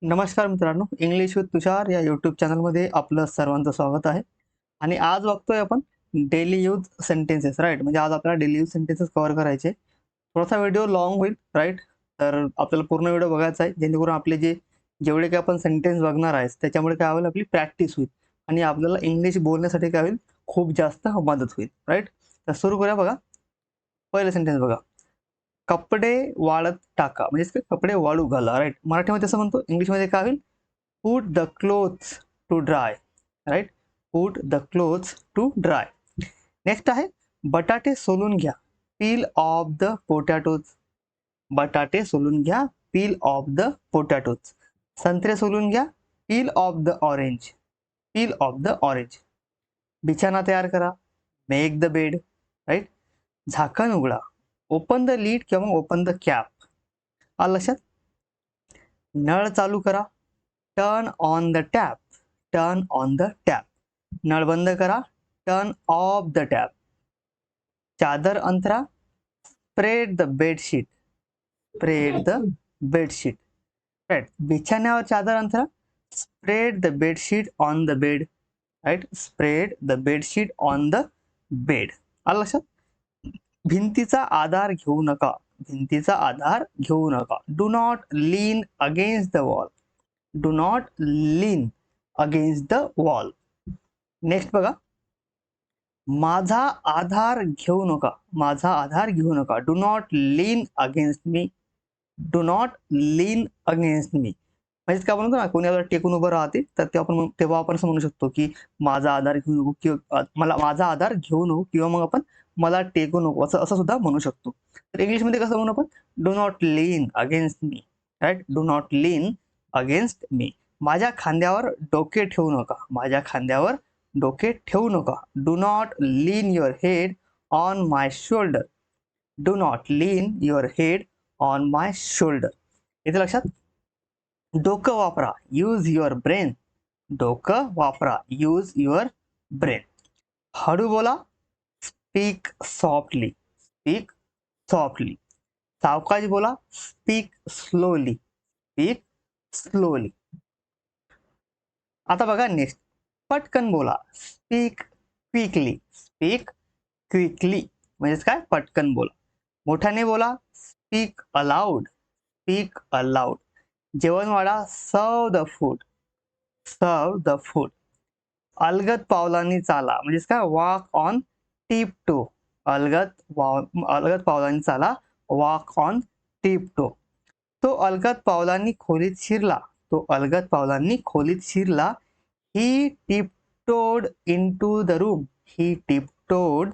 नमस्कार मित्रांनो, English with तुषार या यूट्यूब चॅनलमध्ये आपलं सर्वांचं स्वागत आहे. आणि आज बघतोय आपण डेली यूज सेंटेन्सेस, राईट. म्हणजे आज आपल्याला डेली यूज सेंटेन्सेस कव्हर करायचे. थोडासा व्हिडिओ लाँग होईल, राईट. तर आपल्याला पूर्ण व्हिडिओ बघायचा आहे, जेणेकरून आपले जेवढे काही आपण सेंटेन्स बघणार आहे त्याच्यामुळे काय होईल, आपली प्रॅक्टिस होईल आणि आपल्याला इंग्लिश बोलण्यासाठी काय होईल, खूप जास्त मदत होईल, राईट. तर सुरू करूया. बघा, पहिलं सेंटेन्स बघा. कपडे वाळत टाका, म्हणजे कपडे वाळू घाला, राईट. मराठीमध्ये असं म्हणतो, इंग्लिशमध्ये काय होईल, put the clothes to dry, right. put the clothes to dry. Next आहे, बटाटे सोलून घ्या, peel off the potatoes. बटाटे सोलून घ्या, peel off the potatoes. संत्रे सोलून घ्या, peel off the orange. peel off the orange. बिछाना तयार करा, मेक द बेड, राईट. झाकण उघडा, ओपन द लीड किंवा ओपन द कॅप. आलं लक्षात. नळ चालू करा, turn on the tap. Turn on the tap. नळ बंद करा, टर्न ऑफ द टॅप. चादर अंतरा, spread the bedsheet. Spread the bedsheet, right. बिछाण्यावर चादर अंतरा, spread the bedsheet on the bed, right. Spread the bedsheet on the bed. आलं लक्षात. भिंतीचा आधार घेऊ नका, भिंतीचा आधार घेऊ नका. Do not lean against the wall. Do not lean against the wall. Next बघा, माझा आधार घेऊ नका, माझा आधार घेऊ नका. Do not lean against me. Do not lean against me. म्हणजे काय म्हणतो ना, कोणी आपल्याला टेकून उभं राहते, तर तेव्हा आपण असं म्हणू शकतो की माझा आधार घेऊ नको, किंवा मला माझा आधार घेऊ नको, किंवा मग आपण मला टेकू नको, असं असं सुद्धा म्हणू शकतो. तर इंग्लिशमध्ये कसं म्हणू आपण, do not lean against me, right. Do not lean against me. माझ्या खांद्यावर डोके ठेवू नका, माझ्या खांद्यावर डोके ठेवू नका. Do not lean your head on my shoulder. Do not lean your head on my shoulder. इथे लक्षात. डोकं वापरा, यूज युअर ब्रेन. डोकं वापरा, यूज युअर ब्रेन. हळू बोला, स्पीक सॉफ्टली. Speak softly. सावकाश बोला, स्पीक स्लोली. Speak slowly. आता बघा नेक्स्ट, पटकन बोला, स्पीक क्विकली. स्पीक क्विकली म्हणजेच काय, पटकन बोला. मोठ्याने बोला, स्पीक अलाउड. Speak allowed. जेवण वाढा, serve the food. Serve the food. अलगद पावलांनी चाला, म्हणजेच काय, वॉक ऑन टिप टो. अलगद पावलांनी चाला, वॉक ऑन टिप टो. तो अलगद पावलांनी खोलीत शिरला. तो अलगद पावलांनी खोलीत शिरला. He tiptoed into the room. He tiptoed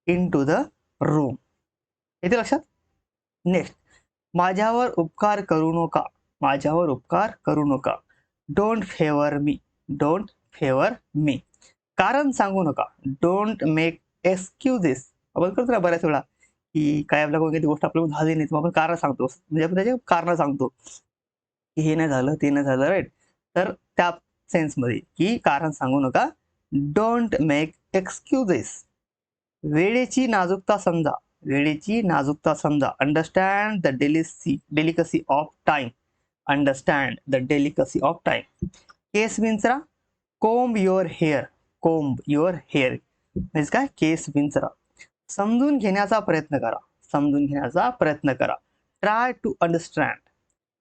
into the room. येते लक्षात. नेक्स्ट, माझ्यावर उपकार करू नका. माझ्यावर उपकार करू नका. Don't favour me. Don't favour me. कारण सांगू नका. Don't make excuses. आपण करतो ना बऱ्याच वेळा, की काय आपल्या कोणती गोष्ट आपल्याला झाली नाही, मग आपण कारण सांगतो, म्हणजे आपण त्याचे कारण सांगतो की हे नाही झालं, ते नाही झालं, राईट. तर त्या सेन्समध्ये की कारण सांगू नका. Don't make excuses. वेळेची नाजूकता समजा. वेळेची नाजूकता समजा. Understand the delicacy of time. Understand the delicacy of time. केस विंचरा, comb your hair. Comb your hair म्हणजे काय, केस विंचरा. समजून घेण्याचा प्रयत्न करा. समजून घेण्याचा प्रयत्न करा. Try to understand.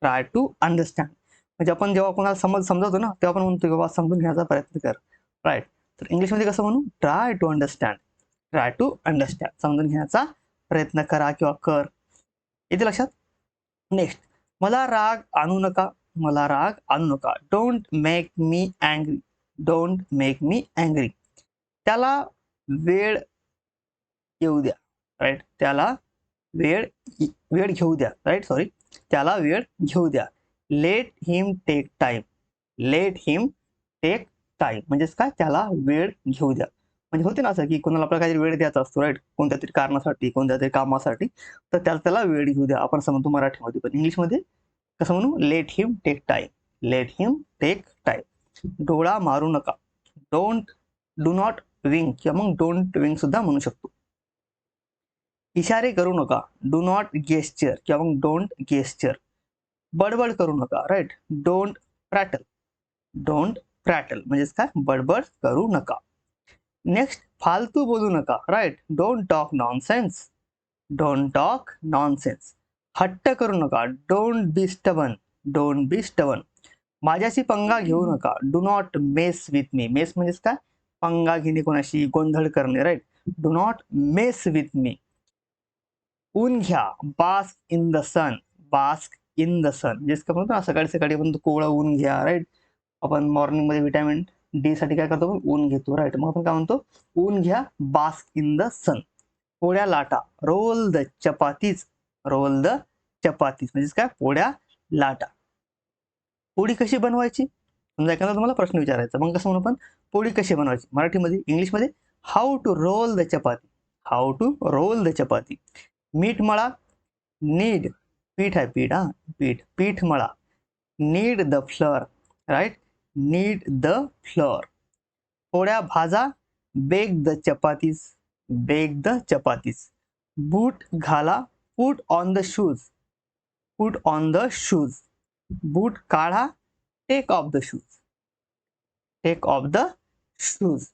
Try to understand म्हणजे आपण जेव्हा कोणाला समजवतो ना, तेव्हा आपण म्हणतो बाबा समजून घेण्याचा प्रयत्न कर, राईट. तर इंग्लिशमध्ये कसं म्हणू, try to understand. Try to understand, समजून घेण्याचा प्रयत्न करा किंवा कर. येते लक्षात. नेक्स्ट, मला राग आणू नका. मला राग आणू नका. Don't make me angry. Don't make me angry. त्याला वेळ येऊ द्या, राईट. त्याला वेळ वेळ घेऊ द्या, राईट. सॉरी, त्याला वेळ घेऊ द्या. Let him take time. Let him take time म्हणजेच काय, त्याला वेळ घेऊ द्या. म्हणजे होते ना असं की कोणाला आपल्याला काहीतरी वेळ द्यायचा असतो, राईट, कोणत्या तरी कारणासाठी, कोणत्या तरी कामासाठी, तर त्याला वेळ घेऊ द्या आपण असं म्हणतो मराठीमध्ये. पण इंग्लिशमध्ये कसं म्हणू, let him take time. Let him take time. डोळा मारू नका. डू नॉट विंग किंवा मग डोंट विंग सुद्धा म्हणू शकतो. इशारे करू नका. डू नॉट गेस्चर किंवा मग डोंट गेस्चर. बडबड करू नका, right. Don't prattle. Don't prattle म्हणजेच काय, बडबड करू नका. नेक्स्ट, फालतू बोलू नका. Right, don't talk nonsense. Don't talk nonsense. हट्ट करू नका. Don't be stubborn. Don't be stubborn. माझ्याशी पंगा घेऊ नका. Do not mess with me. Mess म्हणजेच काय, पंगा घेणे, कोणाशी गोंधळ करणे. Right, do not mess with me. ऊन घ्या. Bask in the sun. Bask in the sun म्हणजेच काय म्हणतो ना, सकाळी सकाळी आपण कोवळं ऊन घ्या. राईट, आपण मॉर्निंग मध्ये विटॅमिन डी साठी काय करतो, ऊन घेतो. राईट, मग आपण काय म्हणतो, ऊन घ्या. Bask in the sun. पोळ्या लाटा. Roll the chapatis. Roll the chapatis म्हणजेच काय, पोळ्या लाटा. पोळी कशी बनवायची, समजा एखादा तुम्हाला प्रश्न विचारायचा, मग कसं म्हणू आपण, पोळी कशी बनवायची, मराठीमध्ये, इंग्लिशमध्ये, how to roll the chapati. How to roll the chapati. मीठ मळा. नीड, पीठ आहे, पीठ, हा, पीठ, पीठ मळा. Knead the flour. Right, knead the flour. पोळ्या भाजा. Bake the chapatis. Bake the chapatis. Boot घाला. Put on the shoes. Put on the shoes. Boot काढा. Take off the shoes. Take off the shoes.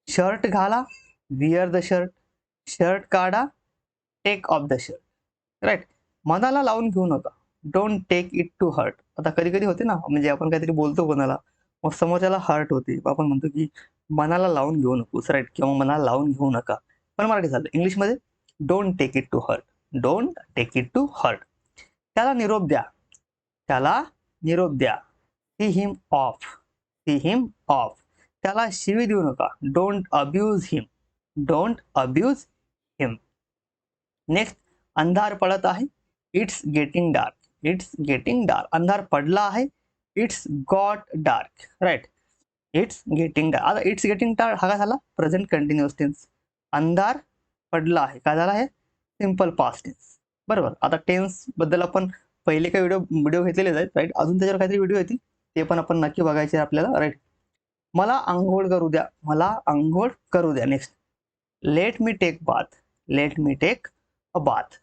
Shirt घाला. Wear the shirt. शर्ट काढा. Take off the shirt. Right, मनाला लावून घेऊ नका. Don't take it to heart. आता कधी कधी होते ना, म्हणजे आपण काहीतरी बोलतो कोणाला, मग समोरच्याला हर्ट होते, आपण म्हणतो की मनाला लावून घेऊ नकोस. राईट, किंवा मनाला लावून घेऊ नका. पण मराठी झालं. इंग्लिशमध्ये, don't take it to heart. Don't take it to heart. त्याला निरोप द्या. त्याला निरोप द्या. See him off. See him off. त्याला शिवी देऊ नका. Don't abuse him. Don't abuse him. Next, अंधार पडत आहे. It's getting dark. It's getting dark. अंधार पडला आहे. It's got dark. Right, it's getting dark. आता इट्स गेटिंग डार्क हा काय झाला, प्रेझेंट कंटिन्युअस टेन्स. अंधार पडला आहे काय झाला आहे, सिंपल पास्ट टेन्स. बरोबर. आता टेन्स बद्दल आपण पहिले काही व्हिडिओ घेतलेले आहेत. राईट, अजून त्याच्यावर काहीतरी व्हिडिओ येतील, ते पण आपण नक्की बघायचे आपल्याला. राईट, मला आंघोळ करू द्या. मला आंघोळ करू द्या. Next, let me take bath. Let me take a bath.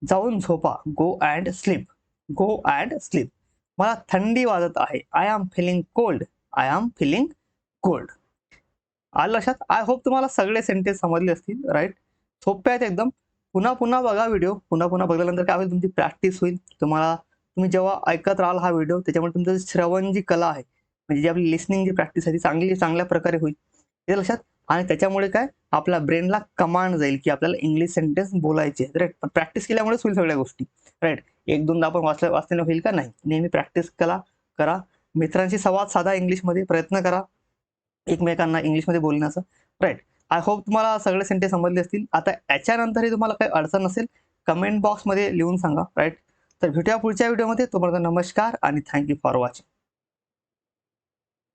जाऊन झोपा. Go and sleep. Go and sleep. मला थंडी वाजत आहे. I am feeling cold. I am feeling cold. आलं लक्षात. आय होप तुम्हाला सगळे सेंटेन्स समजले असतील. राईट, सोपे आहेत एकदम. पुन्हा पुन्हा बघा व्हिडिओ. पुन्हा पुन्हा बघल्यानंतर काय होईल, तुमची प्रॅक्टिस होईल. तुम्ही जेव्हा ऐकत राहाल हा व्हिडिओ, त्याच्यामुळे तुमचं श्रवण जी कला आहे, म्हणजे जी आपली लिसनिंग जी प्रॅक्टिस आहे, ती चांगल्या प्रकारे होईल. हे लक्षात. आणि त्याच्यामुळे काय, आपल्या ब्रेनला कमांड जाईल की आपल्याला इंग्लिश सेंटेन्स बोलायचे. राईट, पण प्रॅक्टिस केल्यामुळेच होईल सगळ्या गोष्टी. राईट, एक दोनदा आपण वाचल्याने होईल का, नाही. नेहमी प्रॅक्टिस करा. मित्रांशी संवाद साधा इंग्लिशमध्ये, प्रयत्न करा एकमेकांना इंग्लिशमध्ये बोलण्याचा. राईट, आय होप तुम्हाला सगळे सेंटेन्स समजले असतील. आता याच्यानंतरही तुम्हाला काही अडचण नसेल, कमेंट बॉक्समध्ये लिहून सांगा. राईट, तर भेटूया पुढच्या व्हिडिओमध्ये. तोपर्यंत नमस्कार आणि थँक्यू फॉर वॉचिंग.